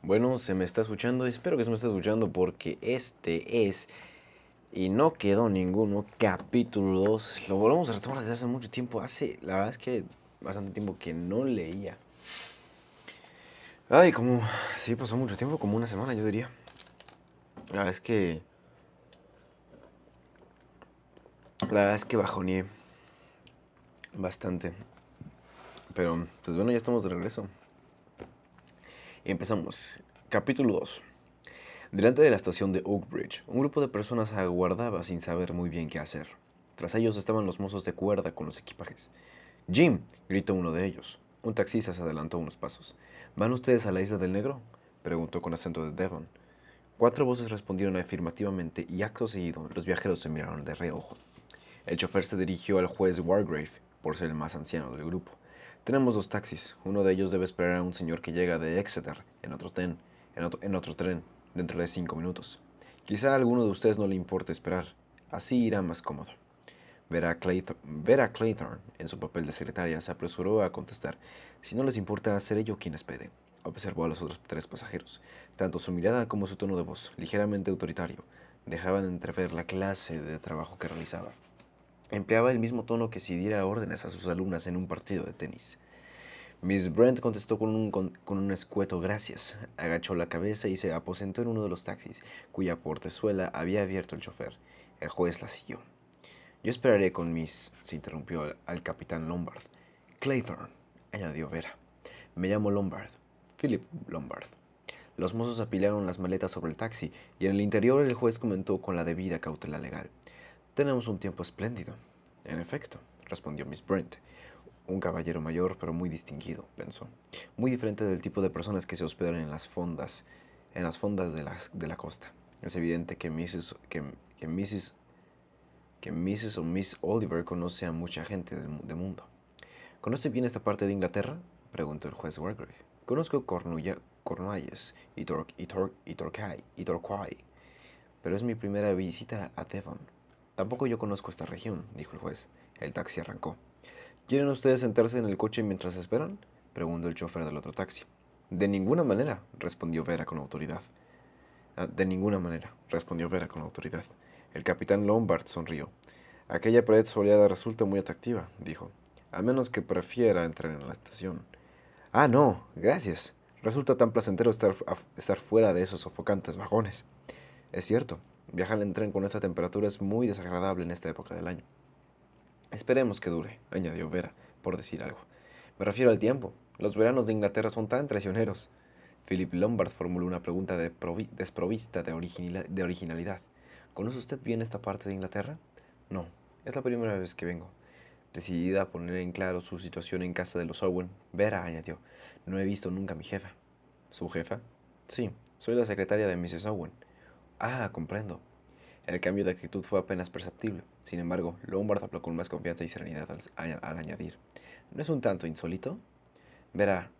Bueno, se me está escuchando, espero que se me esté escuchando porque este es, y no quedó ninguno, capítulo 2. Lo volvemos a retomar desde hace mucho tiempo, la verdad es que bastante tiempo que no leía. Ay, sí pasó mucho tiempo, como una semana yo diría. La verdad es que bajoneé bastante. Pero, pues bueno, ya estamos de regreso. Y empezamos. Capítulo 2. Delante de la estación de Oak Bridge, un grupo de personas aguardaba sin saber muy bien qué hacer. Tras ellos estaban los mozos de cuerda con los equipajes. «Jim», gritó uno de ellos. Un taxista se adelantó unos pasos. «¿Van ustedes a la Isla del Negro?», preguntó con acento de Devon. 4 voces respondieron afirmativamente y acto seguido los viajeros se miraron de reojo. El chofer se dirigió al juez Wargrave, por ser el más anciano del grupo. «Tenemos 2 taxis. Uno de ellos debe esperar a un señor que llega de Exeter en otro tren, dentro de 5 minutos. Quizá a alguno de ustedes no le importe esperar. Así irá más cómodo». Vera Claythorne, en su papel de secretaria, se apresuró a contestar. «Si no les importa, seré yo quien espere», observó a los otros 3 pasajeros. Tanto su mirada como su tono de voz, ligeramente autoritario, dejaban entrever la clase de trabajo que realizaba. Empleaba el mismo tono que si diera órdenes a sus alumnas en un partido de tenis. Miss Brent contestó con un escueto gracias. Agachó la cabeza y se aposentó en uno de los taxis, cuya portezuela había abierto el chofer. El juez la siguió. «Yo esperaré con Miss», se interrumpió al capitán Lombard. «Claythorne», añadió Vera. «Me llamo Lombard. Philip Lombard». Los mozos apilaron las maletas sobre el taxi y en el interior el juez comentó con la debida cautela legal. «Tenemos un tiempo espléndido». «En efecto», respondió Miss Brent. «Un caballero mayor, pero muy distinguido», pensó. «Muy diferente del tipo de personas que se hospedan en las fondas de la costa. Es evidente que Mrs. o Miss Oliver conoce a mucha gente de mundo». «¿Conoce bien esta parte de Inglaterra?», preguntó el juez Wargrave. «Conozco Cornualles y Torquay, pero es mi primera visita a Devon». «Tampoco yo conozco esta región», dijo el juez. El taxi arrancó. «¿Quieren ustedes sentarse en el coche mientras esperan?», preguntó el chofer del otro taxi. «De ninguna manera», respondió Vera con autoridad. «De ninguna manera», respondió Vera con autoridad. El capitán Lombard sonrió. «Aquella pared soleada resulta muy atractiva», dijo. «A menos que prefiera entrar en la estación». «Ah, no, gracias. Resulta tan placentero estar fuera de esos sofocantes vagones». «Es cierto, viajar en tren con esta temperatura es muy desagradable en esta época del año». «Esperemos que dure», añadió Vera, por decir algo. «Me refiero al tiempo. Los veranos de Inglaterra son tan traicioneros». Philip Lombard formuló una pregunta desprovista de originalidad. «¿Conoce usted bien esta parte de Inglaterra?». «No, es la primera vez que vengo». Decidida a poner en claro su situación en casa de los Owen, Vera añadió: «No he visto nunca a mi jefa». «¿Su jefa?». «Sí, soy la secretaria de Mrs. Owen». «Ah, comprendo». El cambio de actitud fue apenas perceptible. Sin embargo, Lombard habló con más confianza y serenidad al añadir: «¿No es un tanto insólito?». Vera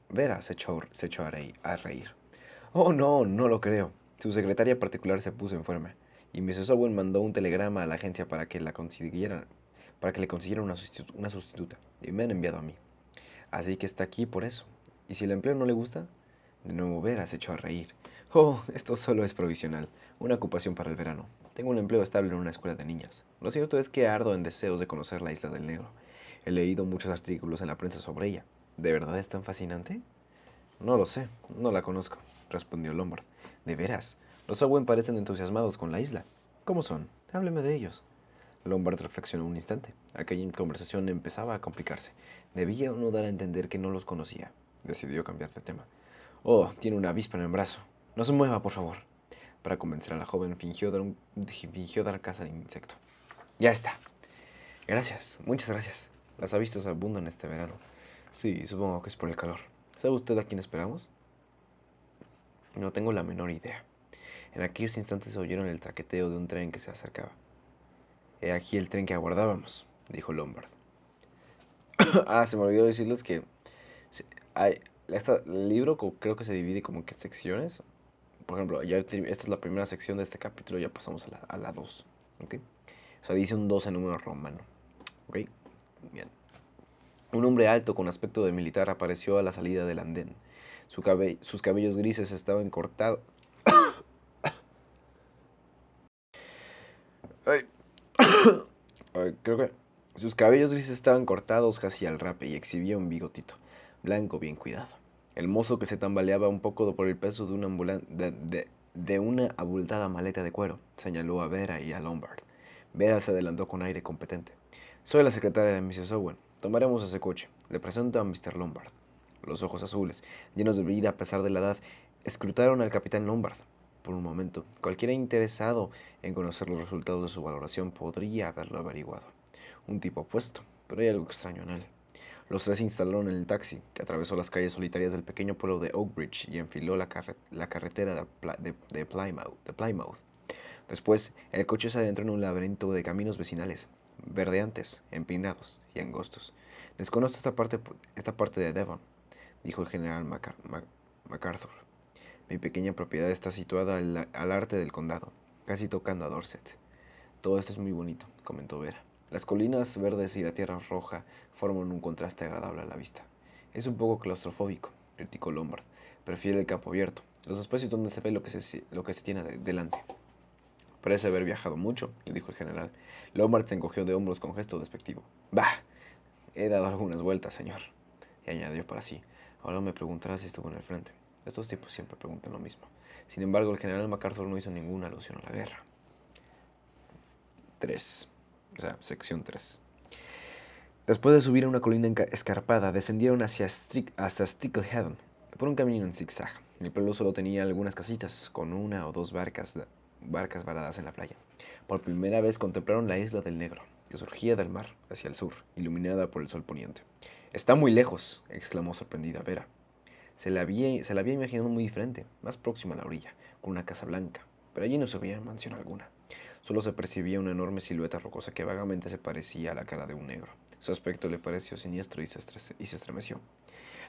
se echó a reír. «Oh, no, no lo creo. Su secretaria particular se puso enferma, y Mrs. Owen mandó un telegrama a la agencia para que le consiguieran una sustituta, y me han enviado a mí. Así que está aquí por eso. ¿Y si el empleo no le gusta?». De nuevo Vera se echó a reír. «Oh, esto solo es provisional, una ocupación para el verano. Tengo un empleo estable en una escuela de niñas. Lo cierto es que ardo en deseos de conocer la Isla del Negro. He leído muchos artículos en la prensa sobre ella. ¿De verdad es tan fascinante?». «No lo sé, no la conozco», respondió Lombard. «¿De veras? Los Owen parecen entusiasmados con la isla. ¿Cómo son? Hábleme de ellos». Lombard reflexionó un instante. Aquella conversación empezaba a complicarse. ¿Debía o no dar a entender que no los conocía? Decidió cambiar de tema. «Oh, tiene una avispa en el brazo. No se mueva, por favor». Para convencer a la joven, fingió dar caza al insecto. «Ya está». «Gracias, muchas gracias. Las avispas abundan este verano». «Sí, supongo que es por el calor. ¿Sabe usted a quién esperamos?». «No tengo la menor idea». En aquellos instantes se oyeron el traqueteo de un tren que se acercaba. «He aquí el tren que aguardábamos», dijo Lombard. Ah, se me olvidó decirles que se- hay, el libro creo que se divide como que secciones. Por ejemplo, esta es la primera sección de este capítulo, ya pasamos a la 2. ¿Ok? O sea, dice un 2 en número romano. ¿Ok? Bien. Un hombre alto con aspecto de militar apareció a la salida del andén. Sus cabellos grises estaban cortados. Ay, creo que sus cabellos grises estaban cortados casi al rape y exhibía un bigotito blanco bien cuidado. El mozo, que se tambaleaba un poco por el peso de una abultada maleta de cuero, señaló a Vera y a Lombard. Vera se adelantó con aire competente. Soy la secretaria de Mrs. Owen. Tomaremos ese coche. Le presento a Mr. Lombard. Los ojos azules, llenos de vida a pesar de la edad, escrutaron al capitán Lombard. Por un momento, cualquiera interesado en conocer los resultados de su valoración podría haberlo averiguado. Un tipo apuesto, pero hay algo extraño en él. Los tres se instalaron en el taxi, que atravesó las calles solitarias del pequeño pueblo de Oakbridge y enfiló la carretera de Plymouth. Después, el coche se adentró en un laberinto de caminos vecinales, verdeantes, empinados y angostos. Desconozco esta parte de Devon, dijo el general MacArthur. Mi pequeña propiedad está situada al arte del condado, casi tocando a Dorset. Todo esto es muy bonito, comentó Vera. Las colinas verdes y la tierra roja forman un contraste agradable a la vista. Es un poco claustrofóbico, criticó Lombard. Prefiere el campo abierto, los espacios donde se ve lo que se tiene delante. Parece haber viajado mucho, le dijo el general. Lombard se encogió de hombros con gesto despectivo. Bah, he dado algunas vueltas, señor. Y añadió para sí. Ahora me preguntará si estuvo en el frente. Estos tipos siempre preguntan lo mismo. Sin embargo, el general MacArthur no hizo ninguna alusión a la guerra. 3. O sea, sección 3. Después de subir a una colina escarpada, descendieron hasta Sticklehaven por un camino en zigzag. El pueblo solo tenía algunas casitas, con una o dos barcas varadas en la playa. Por primera vez contemplaron la isla del Negro, que surgía del mar hacia el sur, iluminada por el sol poniente. Está muy lejos, exclamó sorprendida Vera. Se la había imaginado muy diferente, más próxima a la orilla, con una casa blanca, pero allí no se veía mansión alguna. Solo se percibía una enorme silueta rocosa que vagamente se parecía a la cara de un negro. Su aspecto le pareció siniestro y se estremeció.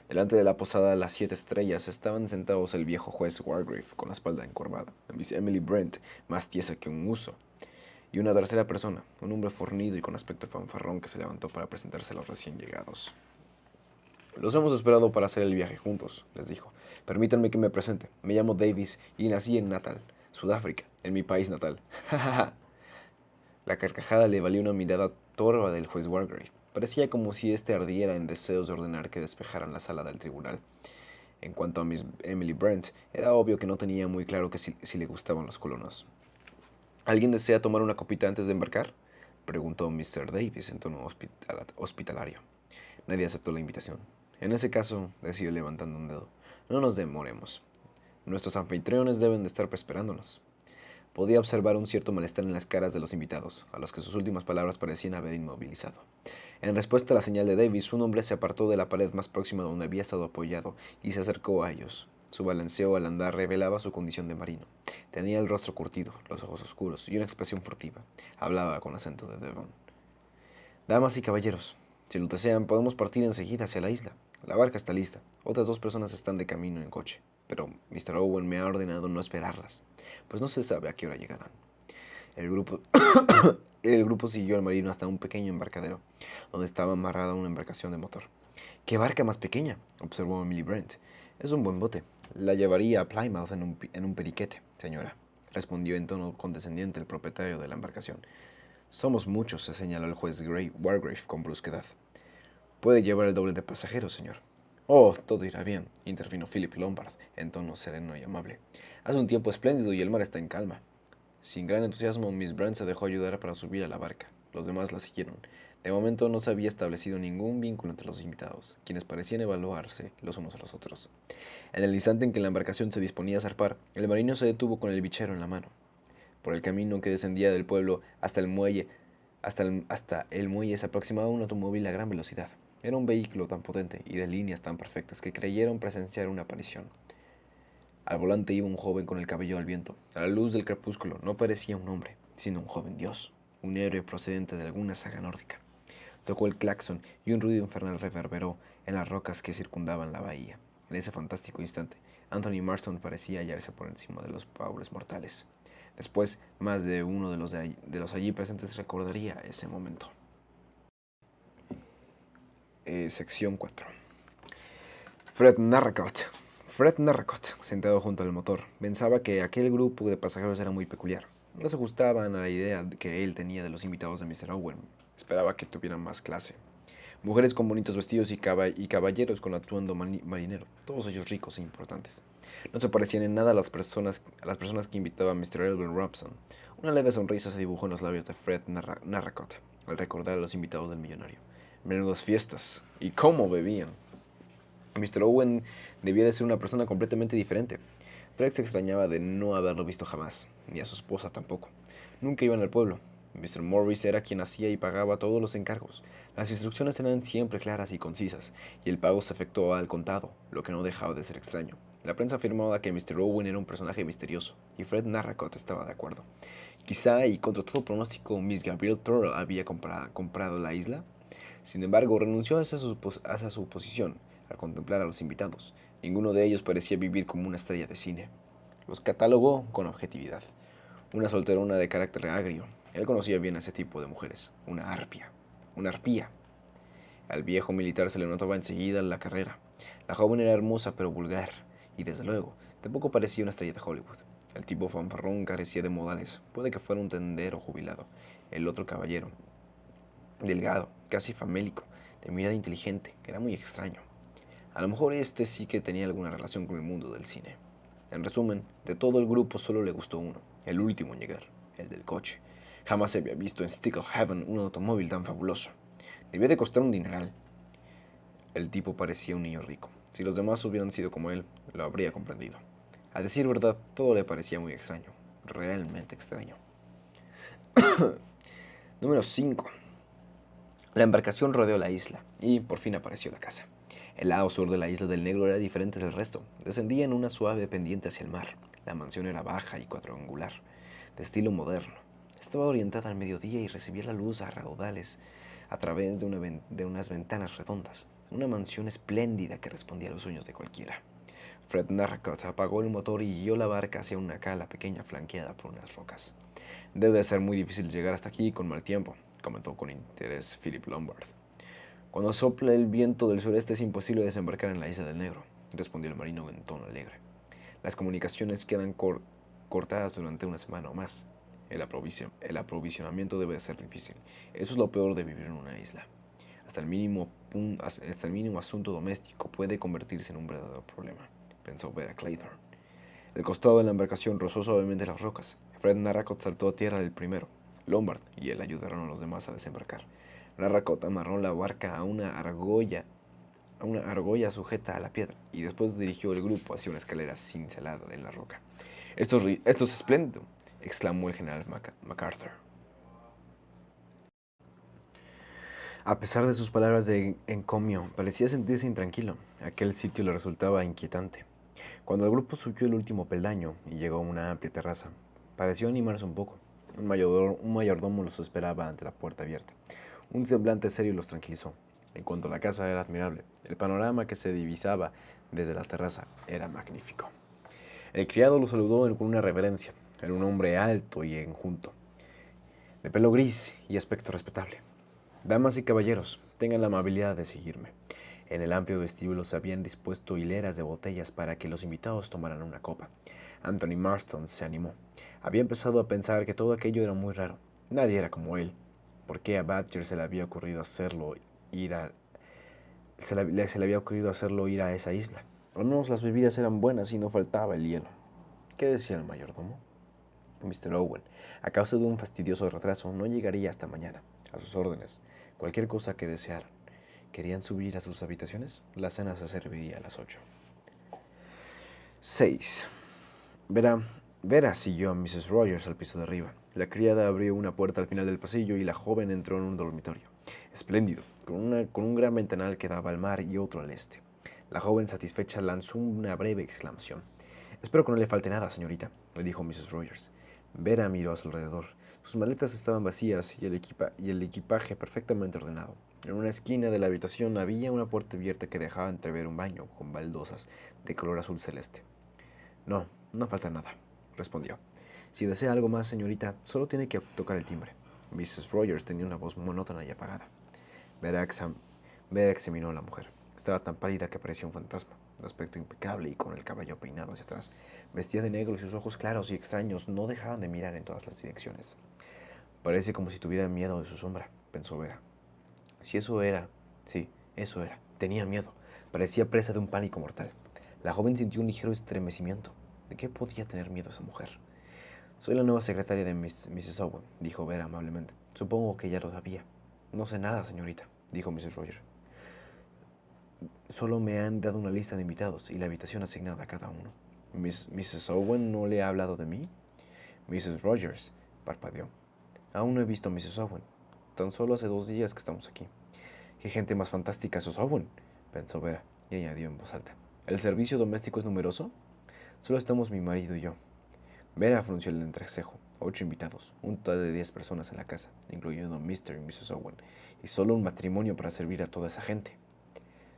Delante de la posada de las 7 estrellas estaban sentados el viejo juez Wargrave, con la espalda encorvada, Miss Emily Brent, más tiesa que un huso, y una tercera persona, un hombre fornido y con aspecto fanfarrón, que se levantó para presentarse a los recién llegados. Los hemos esperado para hacer el viaje juntos, les dijo. Permítanme que me presente. Me llamo Davis y nací en Natal, Sudáfrica, en mi país natal. La carcajada le valió una mirada torva del juez Wargrave. Parecía como si éste ardiera en deseos de ordenar que despejaran la sala del tribunal. En cuanto a Miss Emily Brent, era obvio que no tenía muy claro que si le gustaban los colonos. ¿Alguien desea tomar una copita antes de embarcar?, preguntó Mr. Davis en tono hospitalario. Nadie aceptó la invitación. En ese caso, decidió levantando un dedo, no nos demoremos. Nuestros anfitriones deben de estar esperándonos. Podía observar un cierto malestar en las caras de los invitados, a los que sus últimas palabras parecían haber inmovilizado. En respuesta a la señal de Davis, un hombre se apartó de la pared más próxima donde había estado apoyado y se acercó a ellos. Su balanceo al andar revelaba su condición de marino. Tenía el rostro curtido, los ojos oscuros y una expresión furtiva. Hablaba con acento de Devon. Damas y caballeros, si lo desean, podemos partir enseguida hacia la isla. La barca está lista. Otras 2 personas están de camino en coche, pero Mr. Owen me ha ordenado no esperarlas, pues no se sabe a qué hora llegarán. El grupo, el grupo siguió al marino hasta un pequeño embarcadero, donde estaba amarrada una embarcación de motor. ¡Qué barca más pequeña!, observó Emily Brent. Es un buen bote. La llevaría a Plymouth en un periquete, señora, respondió en tono condescendiente el propietario de la embarcación. Somos muchos, se señaló el juez Wargrave con brusquedad. Puede llevar el doble de pasajeros, señor. Oh, todo irá bien, intervino Philip Lombard en tono sereno y amable. Hace un tiempo espléndido y el mar está en calma. Sin gran entusiasmo, Miss Brent se dejó ayudar para subir a la barca. Los demás la siguieron. De momento no se había establecido ningún vínculo entre los invitados, quienes parecían evaluarse los unos a los otros. En el instante en que la embarcación se disponía a zarpar, el marino se detuvo con el bichero en la mano. Por el camino que descendía del pueblo hasta el muelle se aproximaba un automóvil a gran velocidad. Era un vehículo tan potente y de líneas tan perfectas que creyeron presenciar una aparición. Al volante iba un joven con el cabello al viento. A la luz del crepúsculo no parecía un hombre, sino un joven dios, un héroe procedente de alguna saga nórdica. Tocó el claxon y un ruido infernal reverberó en las rocas que circundaban la bahía. En ese fantástico instante, Anthony Marston parecía hallarse por encima de los pobres mortales. Después, más de uno de los allí presentes recordaría ese momento. Sección 4. Fred Narracott Fred Narracott, sentado junto al motor, pensaba que aquel grupo de pasajeros era muy peculiar. No se ajustaban a la idea que él tenía de los invitados de Mr. Owen. Esperaba que tuvieran más clase. Mujeres con bonitos vestidos y caballeros con atuendo marinero, todos ellos ricos e importantes. No se parecían en nada a las personas que invitaba a Mr. Elvin Robson. Una leve sonrisa se dibujó en los labios de Fred Narracott al recordar a los invitados del millonario. Menudas fiestas. ¿Y cómo bebían? Mr. Owen debía de ser una persona completamente diferente. Fred se extrañaba de no haberlo visto jamás, ni a su esposa tampoco. Nunca iban al pueblo. Mr. Morris era quien hacía y pagaba todos los encargos. Las instrucciones eran siempre claras y concisas, y el pago se efectuaba al contado, lo que no dejaba de ser extraño. La prensa afirmaba que Mr. Owen era un personaje misterioso, y Fred Narracott estaba de acuerdo. Quizá, y contra todo pronóstico, Miss Gabrielle Turrell había comprado la isla. Sin embargo, renunció hacia su posición al contemplar a los invitados. Ninguno de ellos parecía vivir como una estrella de cine. Los catalogó con objetividad. Una solterona de carácter agrio. Él conocía bien a ese tipo de mujeres. Una arpía. Una arpía. Al viejo militar se le notaba enseguida la carrera. La joven era hermosa pero vulgar, y desde luego, tampoco parecía una estrella de Hollywood. El tipo fanfarrón carecía de modales, puede que fuera un tendero jubilado. El otro caballero, delgado, casi famélico, de mirada inteligente, que era muy extraño. A lo mejor este sí que tenía alguna relación con el mundo del cine. En resumen, de todo el grupo solo le gustó uno, el último en llegar, el del coche. Jamás se había visto en Sticklehaven un automóvil tan fabuloso. Debía de costar un dineral. El tipo parecía un niño rico. Si los demás hubieran sido como él, lo habría comprendido. A decir verdad, todo le parecía muy extraño, realmente extraño. Número 5. La embarcación rodeó la isla y por fin apareció la casa. El lado sur de la isla del Negro era diferente del resto. Descendía en una suave pendiente hacia el mar. La mansión era baja y cuadrangular, de estilo moderno. Estaba orientada al mediodía y recibía la luz a raudales a través de unas ventanas redondas. Una mansión espléndida que respondía a los sueños de cualquiera. Fred Narracott apagó el motor y guió la barca hacia una cala pequeña flanqueada por unas rocas. Debe de ser muy difícil llegar hasta aquí con mal tiempo, comentó con interés Philip Lombard. Cuando sopla el viento del sureste es imposible desembarcar en la isla del Negro, respondió el marino en tono alegre. Las comunicaciones quedan cortadas durante una semana o más. El aprovisionamiento debe de ser difícil. Eso es lo peor de vivir en una isla. Hasta el mínimo asunto doméstico puede convertirse en un verdadero problema, pensó Vera Claiborne. El costado de la embarcación rozó suavemente las rocas. Fred Narracott saltó a tierra el primero. Lombard y él ayudaron a los demás a desembarcar. Narracott amarró la barca a una argolla sujeta a la piedra, y después dirigió el grupo hacia una escalera cincelada en la roca. Esto es espléndido, exclamó el general MacArthur. A pesar de sus palabras de encomio, parecía sentirse intranquilo. Aquel sitio le resultaba inquietante. Cuando el grupo subió el último peldaño y llegó a una amplia terraza, pareció animarse un poco. Un mayordomo los esperaba ante la puerta abierta. Un semblante serio los tranquilizó. En cuanto a la casa, era admirable. El panorama que se divisaba desde la terraza era magnífico. El criado lo saludó con una reverencia. Era un hombre alto y enjuto, de pelo gris y aspecto respetable. Damas y caballeros, tengan la amabilidad de seguirme. En el amplio vestíbulo se habían dispuesto hileras de botellas para que los invitados tomaran una copa. Anthony Marston se animó. Había empezado a pensar que todo aquello era muy raro. Nadie era como él. ¿Por qué a Badger se le había ocurrido hacerlo ir a se le había ocurrido hacerlo ir a esa isla? Al menos las bebidas eran buenas y no faltaba el hielo. ¿Qué decía el mayordomo? Mr. Owen, a causa de un fastidioso retraso, no llegaría hasta mañana. A sus órdenes, cualquier cosa que desearan. ¿Querían subir a sus habitaciones? La cena se serviría a las 8. 6. Vera, Vera siguió a Mrs. Rogers al piso de arriba. La criada abrió una puerta al final del pasillo y la joven entró en un dormitorio. Espléndido, con un gran ventanal que daba al mar y otro al este. La joven satisfecha lanzó una breve exclamación. Espero que no le falte nada, señorita, le dijo Mrs. Rogers. Vera miró a su alrededor. Sus maletas estaban vacías y el equipaje perfectamente ordenado. En una esquina de la habitación había una puerta abierta que dejaba entrever un baño con baldosas de color azul celeste. No, no falta nada, respondió. Si desea algo más, señorita, solo tiene que tocar el timbre. Mrs. Rogers tenía una voz monótona y apagada. Vera examinó a la mujer. Estaba tan pálida que parecía un fantasma. de aspecto impecable y con el cabello peinado hacia atrás. Vestía de negro y sus ojos claros y extraños no dejaban de mirar en todas las direcciones. Parece como si tuviera miedo de su sombra, pensó Vera. Si eso era, sí, eso era. Tenía miedo. Parecía presa de un pánico mortal. La joven sintió un ligero estremecimiento. ¿De qué podía tener miedo esa mujer? Soy la nueva secretaria de Mrs. Owen, dijo Vera amablemente. Supongo que ya lo sabía. No sé nada, señorita, dijo Mrs. Rogers. Solo me han dado una lista de invitados y la habitación asignada a cada uno. ¿Mrs. Owen no le ha hablado de mí? Mrs. Rogers parpadeó. Aún no he visto a Mrs. Owen. Tan solo hace 2 días que estamos aquí. ¡Qué gente más fantástica esos Owen!, pensó Vera, y añadió en voz alta. ¿El servicio doméstico es numeroso? Solo estamos mi marido y yo. Vera frunció el entrecejo. 8 invitados, un total de 10 personas en la casa, incluyendo Mr. y Mrs. Owen, y solo un matrimonio para servir a toda esa gente.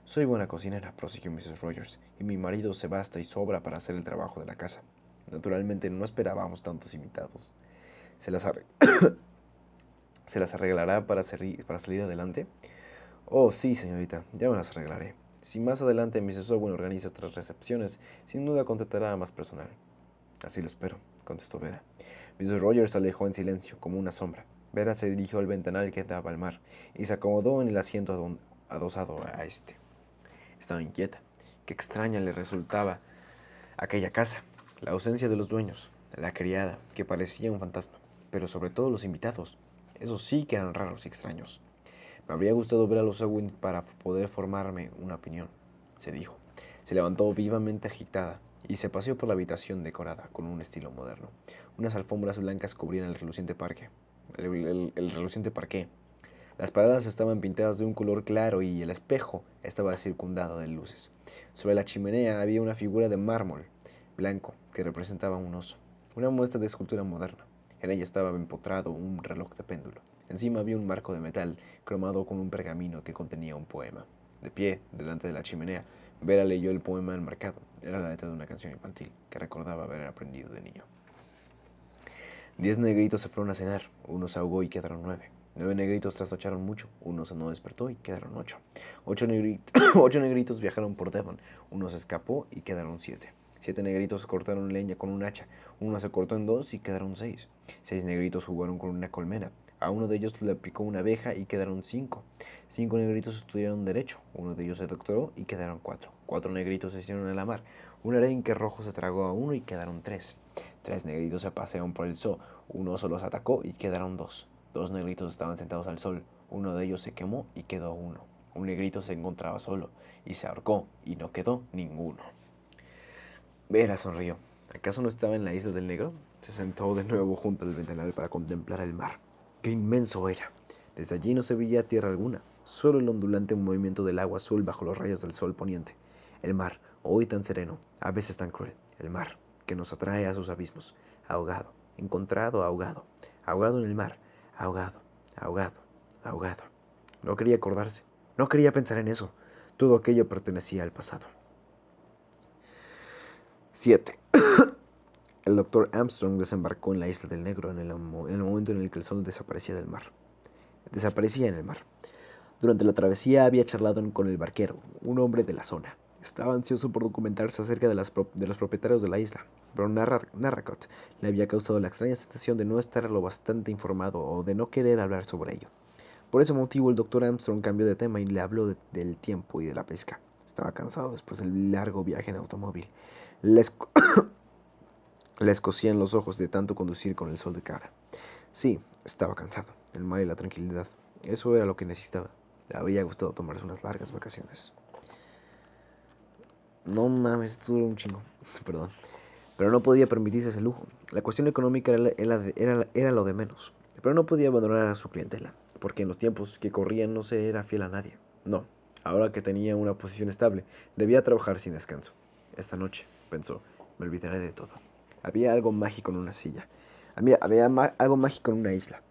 Soy buena cocinera, prosiguió Mrs. Rogers, y mi marido se basta y sobra para hacer el trabajo de la casa. Naturalmente no esperábamos tantos invitados. ¿Se las, ¿Se las arreglará para salir adelante? Oh, sí, señorita, ya me las arreglaré. Si más adelante Mrs. Owen organiza otras recepciones, sin duda contratará a más personal. Así lo espero, contestó Vera. Mrs. Rogers se alejó en silencio, como una sombra. Vera se dirigió al ventanal que daba al mar y se acomodó en el asiento adosado a este. Estaba inquieta. Qué extraña le resultaba aquella casa, la ausencia de los dueños, la criada, que parecía un fantasma, pero sobre todo los invitados. Esos sí que eran raros y extraños. Me habría gustado ver a los Owen para poder formarme una opinión, se dijo. Se levantó vivamente agitada y se paseó por la habitación decorada con un estilo moderno. Unas alfombras blancas cubrían el reluciente parque. El reluciente parqué. Las paredes estaban pintadas de un color claro y el espejo estaba circundado de luces. Sobre la chimenea había una figura de mármol blanco que representaba un oso, una muestra de escultura moderna. En ella estaba empotrado un reloj de péndulo. Encima había un marco de metal cromado con un pergamino que contenía un poema. De pie, delante de la chimenea, Vera leyó el poema enmarcado. Era la letra de una canción infantil que recordaba haber aprendido de niño. 10 negritos se fueron a cenar, uno se ahogó y quedaron 9. 9 negritos trasnocharon mucho, uno se no despertó y quedaron 8. 8 negritos viajaron por Devon, uno se escapó y quedaron 7. 7 negritos cortaron leña con un hacha, uno se cortó en 2 y quedaron 6. 6 negritos jugaron con una colmena, a uno de ellos le picó una abeja y quedaron 5. 5 negritos estudiaron derecho, uno de ellos se doctoró y quedaron 4. 4 negritos se hicieron en la mar, un arenque rojo se tragó a uno y quedaron 3. 3 negritos se pasearon por el zoo, un oso los atacó y quedaron 2. 2 negritos estaban sentados al sol, uno de ellos se quemó y quedó 1. Un negrito se encontraba solo y se ahorcó y no quedó ninguno. Vera sonrió. ¿Acaso no estaba en la isla del negro? Se sentó de nuevo junto al ventanal para contemplar el mar. ¡Qué inmenso era! Desde allí no se veía tierra alguna, solo el ondulante movimiento del agua azul bajo los rayos del sol poniente. El mar, hoy tan sereno, a veces tan cruel. El mar, que nos atrae a sus abismos. Ahogado, encontrado, ahogado. Ahogado en el mar, ahogado, ahogado, ahogado. No quería acordarse, no quería pensar en eso. Todo aquello pertenecía al pasado. 7. El doctor Armstrong desembarcó en la isla del Negro en el momento en el que el sol desaparecía del mar. Desaparecía en el mar. Durante la travesía había charlado con el barquero, un hombre de la zona. Estaba ansioso por documentarse acerca de los propietarios de la isla, pero Narracot le había causado la extraña sensación de no estar lo bastante informado o de no querer hablar sobre ello. Por ese motivo el doctor Armstrong cambió de tema y le habló del tiempo y de la pesca. Estaba cansado después del largo viaje en automóvil. Le escocían los ojos de tanto conducir con el sol de cara. Sí, estaba cansado. El mar y la tranquilidad. Eso era lo que necesitaba. Le habría gustado tomarse unas largas vacaciones. No mames, esto duró un chingo. Perdón. Pero no podía permitirse ese lujo. La cuestión económica era lo de menos. Pero no podía abandonar a su clientela, porque en los tiempos que corrían no se era fiel a nadie. No, ahora que tenía una posición estable, debía trabajar sin descanso. Esta noche, pensó, me olvidaré de todo. Había algo mágico en una silla. Había algo mágico en una isla.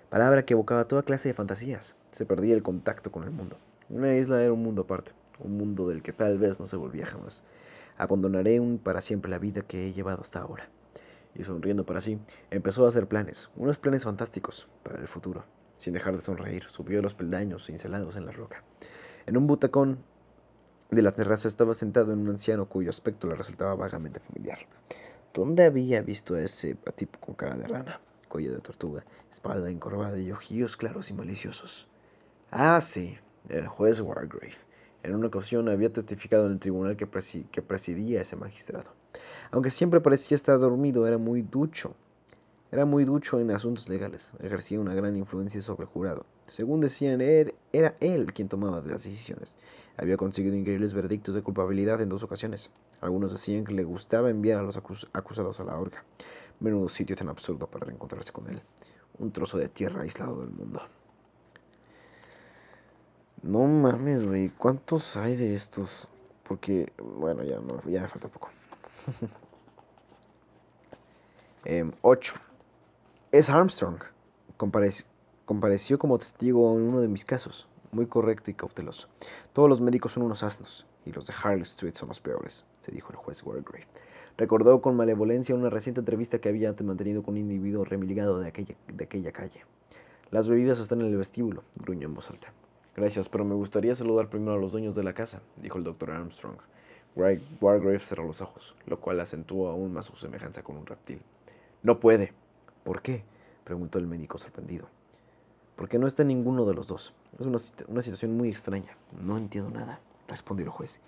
Palabra que evocaba toda clase de fantasías. Se perdía el contacto con el mundo. Una isla era un mundo aparte, un mundo del que tal vez no se volvía jamás. Abandonaré para siempre la vida que he llevado hasta ahora. Y sonriendo para sí, empezó a hacer planes, unos planes fantásticos para el futuro. Sin dejar de sonreír, subió los peldaños cincelados en la roca. En un butacón de la terraza estaba sentado en un anciano cuyo aspecto le resultaba vagamente familiar. ¿Dónde había visto a ese tipo con cara de rana, cuello de tortuga, espalda encorvada y ojillos claros y maliciosos? Ah, sí, el juez Wargrave. En una ocasión había testificado en el tribunal que presidía ese magistrado. Aunque siempre parecía estar dormido, era muy ducho. Era muy ducho en asuntos legales. Ejercía una gran influencia sobre el jurado. Según decían, era él quien tomaba las decisiones. Había conseguido increíbles veredictos de culpabilidad en 2 ocasiones. Algunos decían que le gustaba enviar a los acusados a la horca. Menudo sitio tan absurdo para reencontrarse con él. Un trozo de tierra aislado del mundo. No mames, güey. ¿Cuántos hay de estos? Porque, bueno, ya, no, ya me falta poco. 8. Es Armstrong. Compareció como testigo en uno de mis casos. Muy correcto y cauteloso. Todos los médicos son unos asnos, y los de Harley Street son los peores, se dijo el juez Wargrave. Recordó con malevolencia una reciente entrevista que había mantenido con un individuo remilgado de aquella calle. Las bebidas están en el vestíbulo, gruñó en voz alta. Gracias, pero me gustaría saludar primero a los dueños de la casa, dijo el doctor Armstrong. Wargrave cerró los ojos, lo cual acentuó aún más su semejanza con un reptil. No puede. ¿Por qué? Preguntó el médico sorprendido. Porque no está ninguno de los dos. Es una situación muy extraña. No entiendo nada, respondió el juez.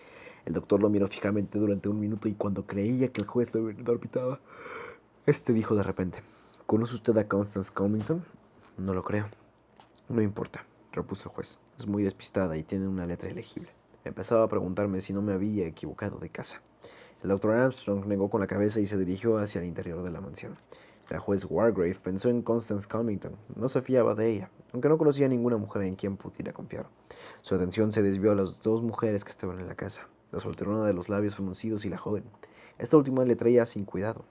El doctor lo miró fijamente durante un minuto y cuando creía que el juez lo dormitaba, dijo de repente, ¿conoce usted a Constance Comington? No lo creo. No importa, repuso el juez. Es muy despistada y tiene una letra ilegible. Empezaba a preguntarme si no me había equivocado de casa. El doctor Armstrong negó con la cabeza y se dirigió hacia el interior de la mansión. El juez Wargrave pensó en Constance Comington. No se fiaba de ella, aunque no conocía a ninguna mujer en quien pudiera confiar. Su atención se desvió a las 2 mujeres que estaban en la casa, la solterona de los labios fruncidos y la joven. Esta última le traía sin cuidado,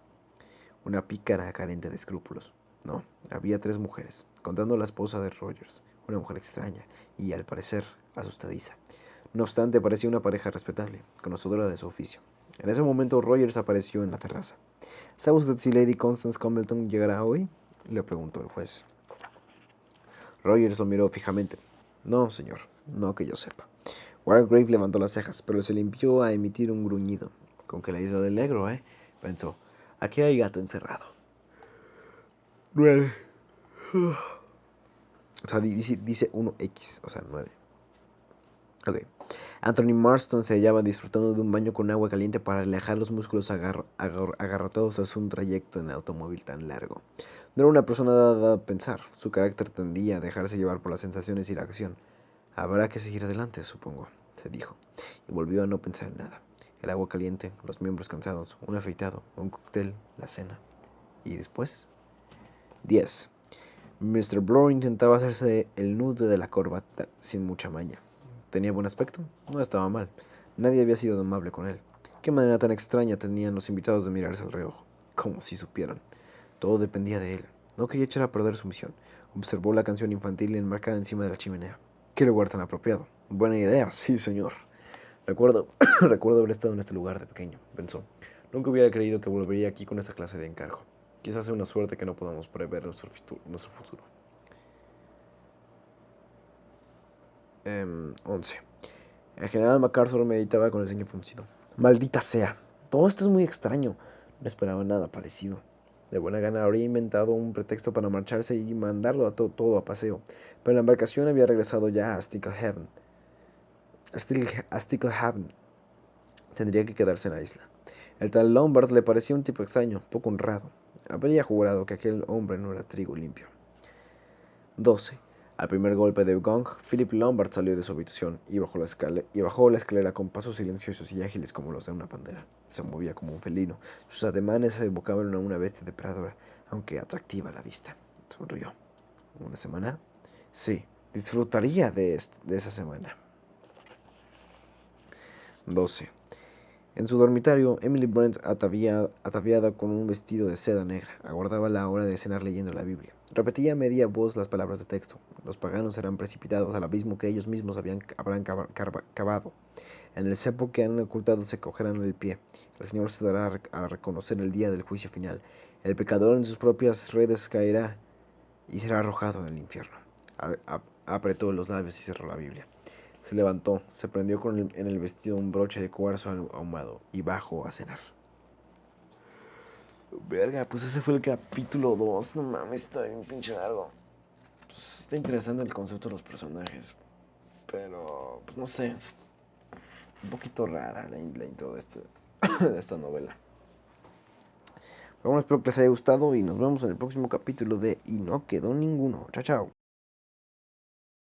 una pícara carente de escrúpulos. No, había 3 mujeres, contando a la esposa de Rogers, una mujer extraña y, al parecer, asustadiza. No obstante, parecía una pareja respetable, conocedora de su oficio. En ese momento, Rogers apareció en la terraza. ¿Sabe usted si Lady Constance Compton llegará hoy?, le preguntó el juez. Rogers lo miró fijamente. No, señor, no que yo sepa. Wargrave levantó las cejas, pero se limpió a emitir un gruñido. Con que la isla del negro, pensó. Aquí hay gato encerrado. 9. O sea, dice 1X, o sea, 9. Ok. Anthony Marston se hallaba disfrutando de un baño con agua caliente para relajar los músculos agarrotados tras un trayecto en automóvil tan largo. No era una persona dada a pensar. Su carácter tendía a dejarse llevar por las sensaciones y la acción. Habrá que seguir adelante, supongo, se dijo, y volvió a no pensar en nada. El agua caliente, los miembros cansados, un afeitado, un cóctel, la cena. ¿Y después? 10. Mr. Bloor intentaba hacerse el nudo de la corbata sin mucha maña. ¿Tenía buen aspecto? No estaba mal. Nadie había sido amable con él. ¿Qué manera tan extraña tenían los invitados de mirarse al reojo? Como si supieran. Todo dependía de él. No quería echar a perder su misión. Observó la canción infantil enmarcada encima de la chimenea. ¿Qué lugar tan apropiado? Buena idea, sí, señor. Recuerdo, recuerdo haber estado en este lugar de pequeño, pensó. Nunca hubiera creído que volvería aquí con esta clase de encargo. Quizás sea una suerte que no podamos prever nuestro futuro. 11. El general MacArthur meditaba con el ceño fruncido. Maldita sea. Todo esto es muy extraño. No esperaba nada parecido. De buena gana habría inventado un pretexto para marcharse y mandarlo todo a paseo, pero la embarcación había regresado ya a Sticklehaven. Tendría que quedarse en la isla. El tal Lombard le parecía un tipo extraño, poco honrado. Habría jurado que aquel hombre no era trigo limpio. 12. Al primer golpe de gong, Philip Lombard salió de su habitación y bajó la escalera con pasos silenciosos y ágiles como los de una pantera. Se movía como un felino. Sus ademanes evocaban a una bestia depredadora, aunque atractiva a la vista. Sonrió. ¿Una semana? Sí, disfrutaría de esa semana. 12. En su dormitorio, Emily Brent, ataviada con un vestido de seda negra, aguardaba la hora de cenar leyendo la Biblia. Repetía a media voz las palabras de texto. Los paganos serán precipitados al abismo que ellos mismos habrán cavado. En el cepo que han ocultado se cogerán el pie. El Señor se dará a reconocer el día del juicio final. El pecador en sus propias redes caerá y será arrojado en el infierno. Apretó los labios y cerró la Biblia. Se levantó, se prendió en el vestido un broche de cuarzo ahumado y bajó a cenar. Verga, pues ese fue el capítulo 2. No mames, está bien pinche largo. Pues está interesante el concepto de los personajes. Pero, pues no sé. Un poquito rara la intro de, de esta novela. Pero bueno, espero que les haya gustado y nos vemos en el próximo capítulo de Y no quedó ninguno. Chao, chao.